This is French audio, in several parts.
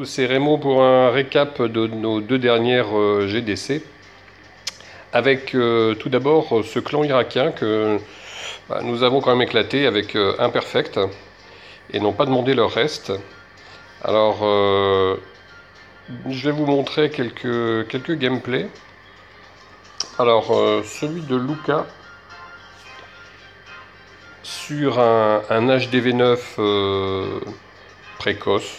C'est Raymond pour un récap de nos deux dernières GDC. Avec tout d'abord ce clan irakien que nous avons quand même éclaté avec Imperfect et n'ont pas demandé leur reste. Alors je vais vous montrer quelques gameplays. Alors celui de Luka sur un HDV9 précoce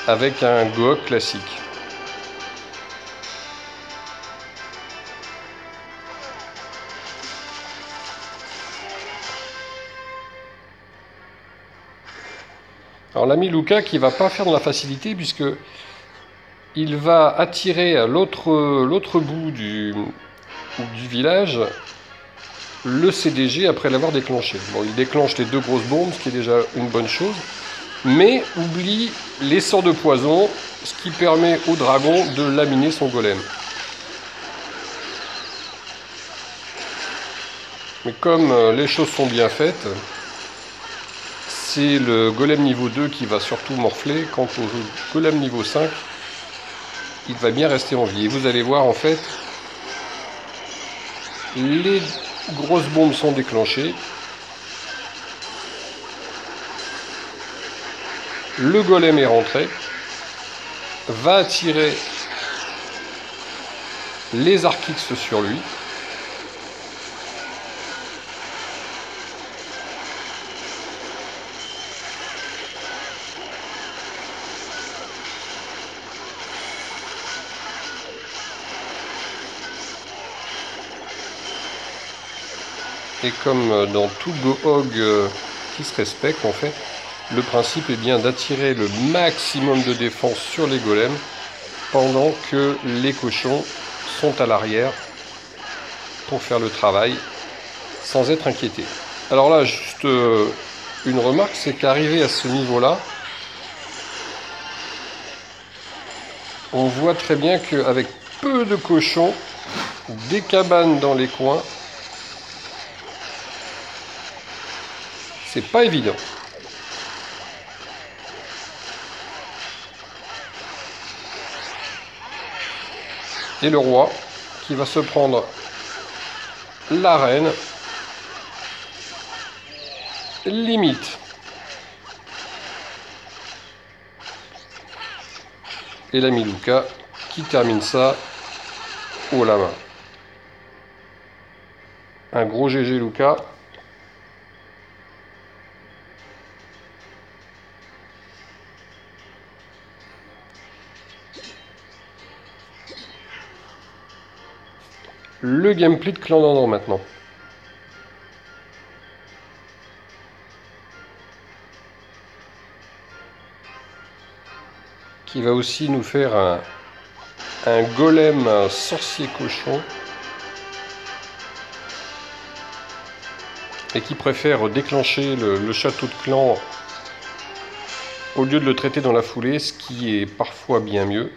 avec un GOG classique. Alors l'ami Luka qui va pas faire de la facilité puisque il va attirer à l'autre bout du village le CDG après l'avoir déclenché. Bon, il déclenche les deux grosses bombes, ce qui est déjà une bonne chose, mais oublie les sorts de poison, ce qui permet au dragon de laminer son golem. Mais comme les choses sont bien faites, c'est le golem niveau 2 qui va surtout morfler. Quant au golem niveau 5, il va bien rester en vie. Et vous allez voir en fait, les grosses bombes sont déclenchées. Le golem est rentré, va attirer les Archix sur lui. Et comme dans tout GOG qui se respecte en fait, le principe est bien d'attirer le maximum de défense sur les golems pendant que les cochons sont à l'arrière pour faire le travail sans être inquiétés. Alors là, juste une remarque, c'est qu'arrivé à ce niveau-là, on voit très bien qu'avec peu de cochons, des cabanes dans les coins, c'est pas évident. Et le roi qui va se prendre la reine limite. Et l'ami Luka qui termine ça haut la main. Un gros GG Luka. Le gameplay de Clan Dandan maintenant. Qui va aussi nous faire un golem sorcier cochon. Et qui préfère déclencher le château de clan au lieu de le traiter dans la foulée, ce qui est parfois bien mieux.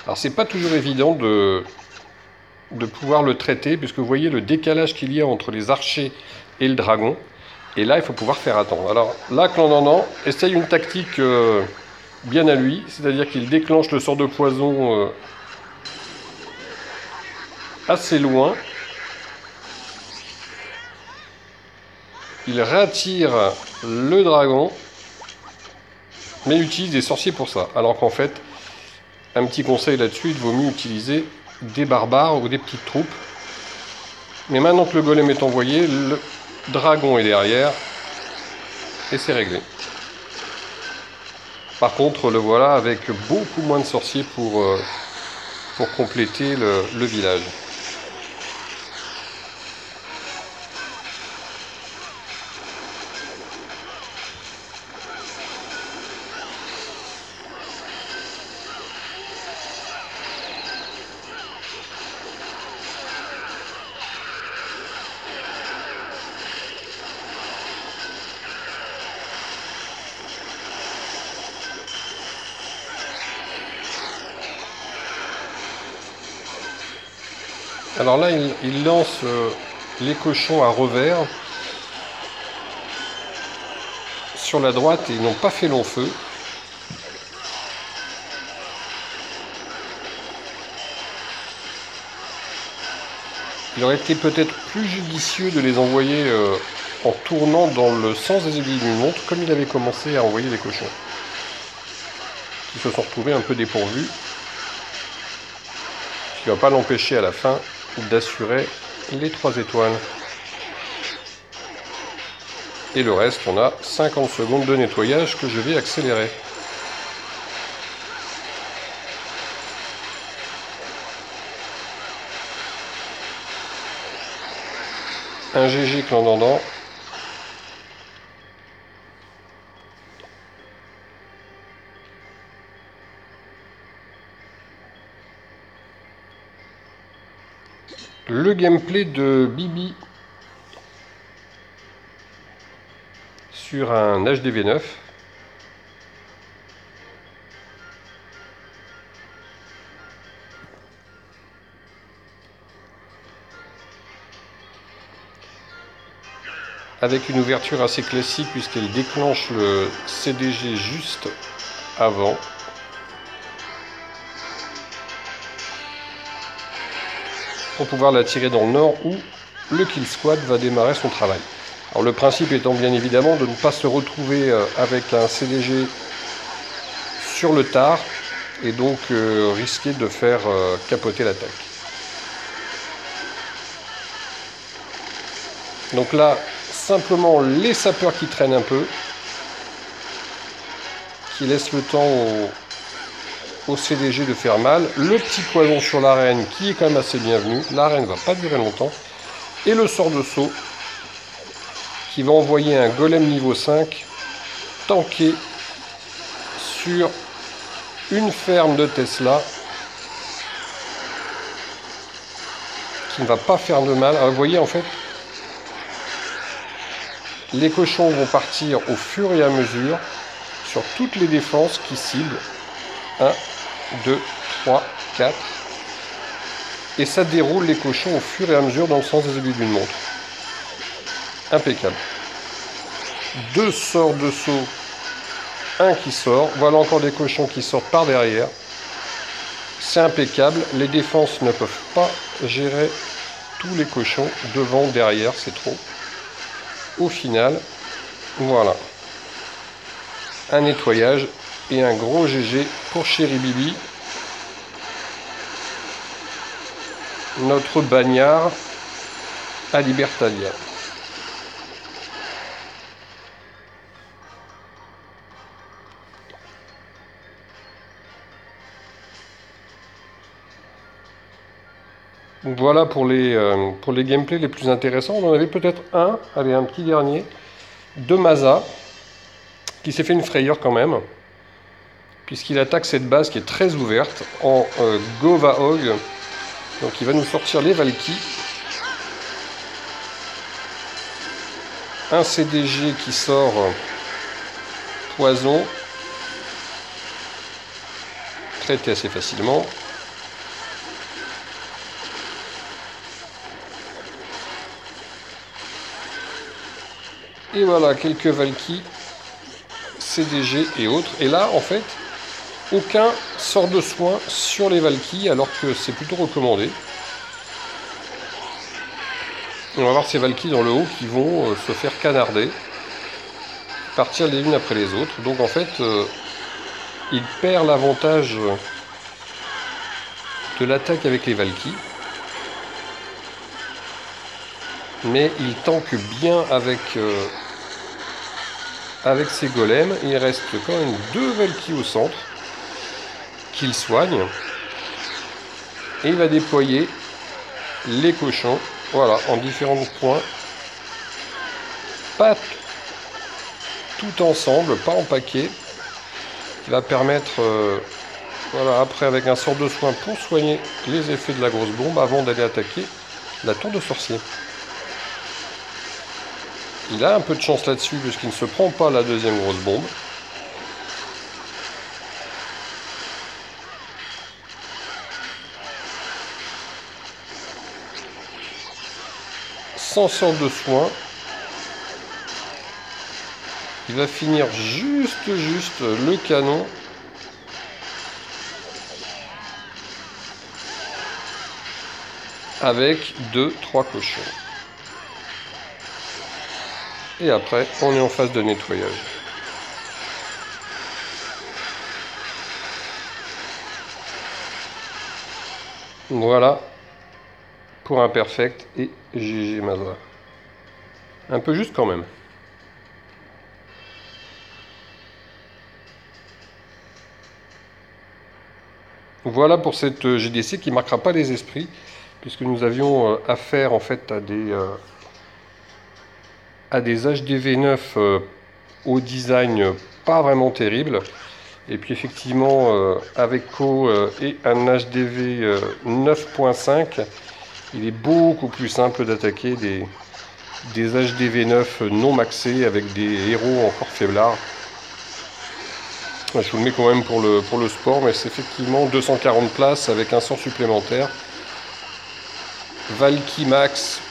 Alors c'est pas toujours évident de pouvoir le traiter, puisque vous voyez le décalage qu'il y a entre les archers et le dragon. Et là, il faut pouvoir faire attendre. Alors là, Clan Dandan essaye une tactique bien à lui, c'est-à-dire qu'il déclenche le sort de poison assez loin. Il réattire le dragon, mais utilise des sorciers pour ça. Alors qu'en fait, un petit conseil là-dessus, il vaut mieux utiliser des barbares ou des petites troupes. Mais maintenant que le golem est envoyé, le dragon est derrière et c'est réglé. Par contre, le voilà avec beaucoup moins de sorciers pour compléter le village. Alors là, il lance les cochons à revers sur la droite et ils n'ont pas fait long feu. Il aurait été peut-être plus judicieux de les envoyer en tournant dans le sens des aiguilles d'une montre, comme il avait commencé à envoyer les cochons, qui se sont retrouvés un peu dépourvus, ce qui ne va pas l'empêcher à la fin d'assurer les 3 étoiles. Et le reste, on a 50 secondes de nettoyage que je vais accélérer. Un GG Clandandant. Le gameplay de Bibi sur un HDV9. Avec une ouverture assez classique puisqu'elle déclenche le CDG juste avant. Pour pouvoir la tirer dans le nord où le kill squad va démarrer son travail. Alors le principe étant bien évidemment de ne pas se retrouver avec un CDG sur le tard et donc risquer de faire capoter l'attaque. Donc là, simplement les sapeurs qui traînent un peu, qui laissent le temps au CDG de faire mal. Le petit poison sur l'arène qui est quand même assez bienvenu. L'arène va pas durer longtemps. Et le sort de saut qui va envoyer un golem niveau 5 tanké sur une ferme de Tesla qui ne va pas faire de mal. Alors, vous voyez en fait, les cochons vont partir au fur et à mesure sur toutes les défenses qui ciblent. 1, 2, 3, 4. Et ça déroule les cochons au fur et à mesure dans le sens des aiguilles d'une montre. Impeccable. 2 sorts de saut. Un qui sort. Voilà encore des cochons qui sortent par derrière. C'est impeccable. Les défenses ne peuvent pas gérer tous les cochons. Devant, derrière, c'est trop. Au final, voilà. Un nettoyage et un gros GG pour Chéri Bibi. Notre bagnard à Libertalia. Donc voilà pour les gameplays les plus intéressants. On en avait peut-être un, allez, un petit dernier, de Maza, qui s'est fait une frayeur quand même, puisqu'il attaque cette base qui est très ouverte en Govahog. Donc il va nous sortir les Valkyries. Un CDG qui sort poison, traité assez facilement. Et voilà, quelques Valkyries, CDG et autres. Et là, en fait, aucun sort de soin sur les Valkyries, alors que c'est plutôt recommandé. On va voir ces Valkyries dans le haut qui vont se faire canarder, partir les unes après les autres. Donc en fait, il perd l'avantage de l'attaque avec les Valkyries. Mais il tanque bien avec ses golems. Il reste quand même 2 Valkyries au centre qu'il soigne. Et il va déployer les cochons, voilà, en différents points. Pas tout ensemble, pas en paquet. Qui va permettre, voilà, après avec un sort de soin pour soigner les effets de la grosse bombe avant d'aller attaquer la tour de sorcier. Il a un peu de chance là-dessus puisqu'il ne se prend pas la deuxième grosse bombe. Sans sort de soin. Il va finir juste le canon. avec 2-3 cochons. Et après, on est en phase de nettoyage. Voilà pour un perfect et GG Mazra. Un peu juste quand même. Voilà pour cette GDC qui ne marquera pas les esprits, puisque nous avions affaire en fait à des HDV9 au design pas vraiment terrible. Et puis effectivement, avec Co et un HDV 9.5, il est beaucoup plus simple d'attaquer des HDV9 non maxés avec des héros encore faiblards. Je vous le mets quand même pour le sport, mais c'est effectivement 240 places avec un sort supplémentaire. Valky max,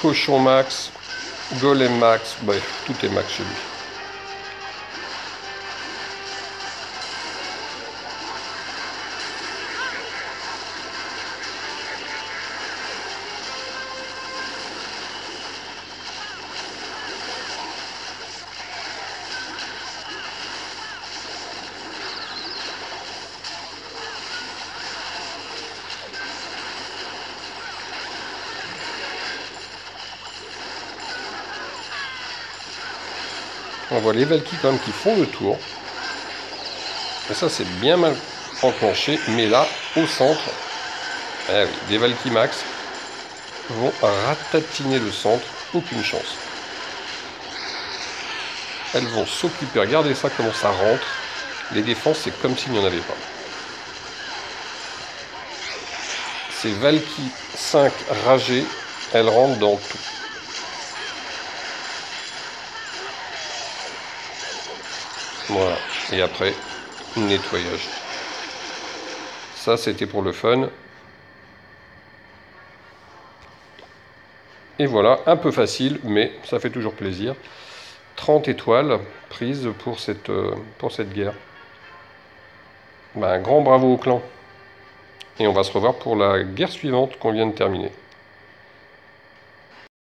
Cochon max, Golem max, bref, tout est max chez lui. On voit les Valky quand même qui font le tour. Et ça c'est bien mal enclenché, mais là, au centre, eh oui, des Valky max vont ratatiner le centre, aucune chance. Elles vont s'occuper, regardez ça comment ça rentre. Les défenses c'est comme s'il n'y en avait pas. Ces Valky 5 ragées, elles rentrent dans tout. Voilà, et après, nettoyage. Ça, c'était pour le fun. Et voilà, un peu facile, mais ça fait toujours plaisir. 30 étoiles prises pour cette guerre. Ben, un grand bravo au clan. Et on va se revoir pour la guerre suivante qu'on vient de terminer.